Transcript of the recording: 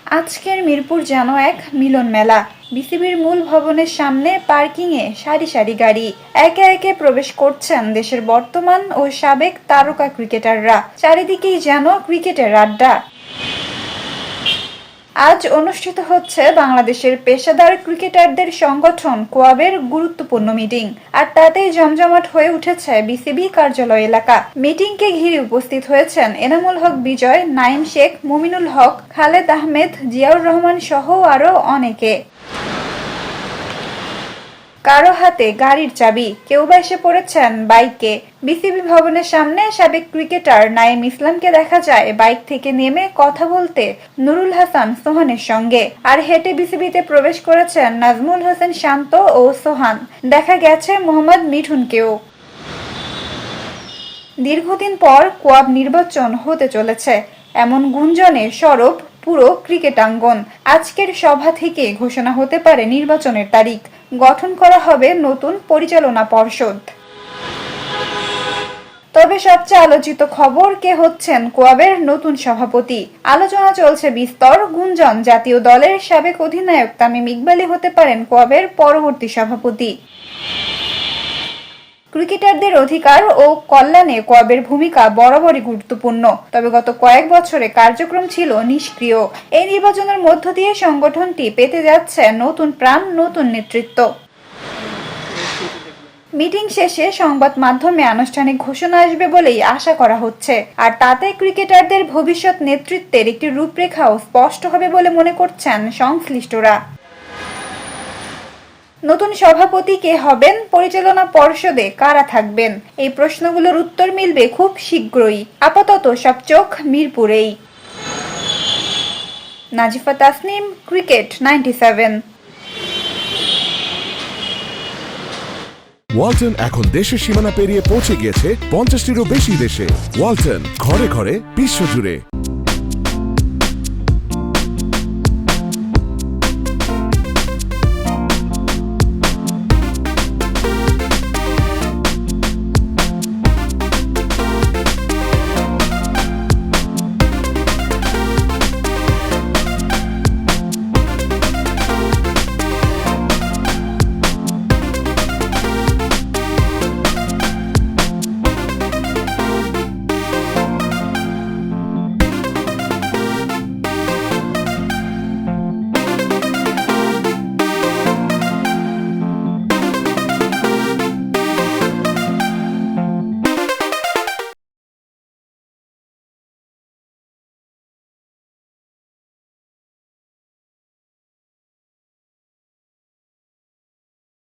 আজকের মিরপুর যেন এক মিলন মেলা। বিসিবির মূল ভবনের সামনে পার্কিংয়ে সারি সারি গাড়ি। একে একে প্রবেশ করছেন দেশের বর্তমান ও সাবেক তারকা ক্রিকেটাররা। চারিদিকেই যেন ক্রিকেটের আড্ডা। আজ অনুষ্ঠিত হচ্ছে বাংলাদেশের পেশাদার ক্রিকেটারদের সংগঠন কোয়াবের গুরুত্বপূর্ণ মিটিং। আর তাতেই জমজমাট হয়ে উঠেছে বিসিবি কার্যালয় এলাকা। মিটিংকে ঘিরে উপস্থিত হয়েছেন এনামুল হক বিজয়, নাইম শেখ, মুমিনুল হক, খালেদ আহমেদ, জিয়াউর রহমান সহ আরো অনেকে। কারো হাতে গাড়ির চাবি, কেউ বা এসে পড়েছেন বাইকে। বিসিবি ভবনের সামনে সাবেক ক্রিকেটার নাইম ইসলামকে দেখা যায় বাইক থেকে নেমে কথা বলতে নুরুল হাসান সোহানের সঙ্গে। আর হেঁটে বিসিবিতে প্রবেশ করেছেন নাজমুল হোসেন শান্ত ও সোহান। দেখা গেছে মোহাম্মদ মিঠুনকেও। দীর্ঘদিন পর কোয়াব নির্বাচন হতে চলেছে এমন গুঞ্জনে সরব পুরো ক্রিকেটাঙ্গন। আজকের সভা থেকে ঘোষণা হতে পারে নির্বাচনের তারিখ। গঠন করা হবে নতুন পরিচালনা পর্ষদ। তবে সবচেয়ে আলোচিত খবর, কে হচ্ছেন কোয়াবের নতুন সভাপতি। আলোচনা চলছে বিস্তর। গুঞ্জন, জাতীয় দলের সাবেক অধিনায়ক তামিম ইকবালই হতে পারেন কোয়াবের পরবর্তী সভাপতি। ক্রিকেটারদের অধিকার ও কল্যাণে কোয়াবের ভূমিকা বরাবরই গুরুত্বপূর্ণ। তবে গত কয়েক বছরে কার্যক্রম ছিল নিষ্ক্রিয়। এই নির্বাচনের মধ্য দিয়ে সংগঠনটি পেতে যাচ্ছে নতুন প্রাণ, নতুন নেতৃত্ব। মিটিং শেষে সংবাদ মাধ্যমে আনুষ্ঠানিক ঘোষণা আসবে বলেই আশা করা হচ্ছে। আর তাতে ক্রিকেটারদের ভবিষ্যৎ নেতৃত্বের একটি রূপরেখাও স্পষ্ট হবে বলে মনে করছেন সংশ্লিষ্টরা। নতুন সভাপতি কে হবেন, পরিচালনা পর্ষদে কারা থাকবেন, এই প্রশ্নগুলোর উত্তর মিলবে খুব শীঘ্রই। আপাতত সব চোখ মিরপুরেই। নাজিফা তাসনিম, ক্রিকেট 97। ওয়ালটন এখন দেশের সীমানা পেরিয়ে পৌঁছে গিয়েছে 50টিরও বেশি দেশে। ওয়ালটন, ঘরে ঘরে বিশ্বজুড়ে।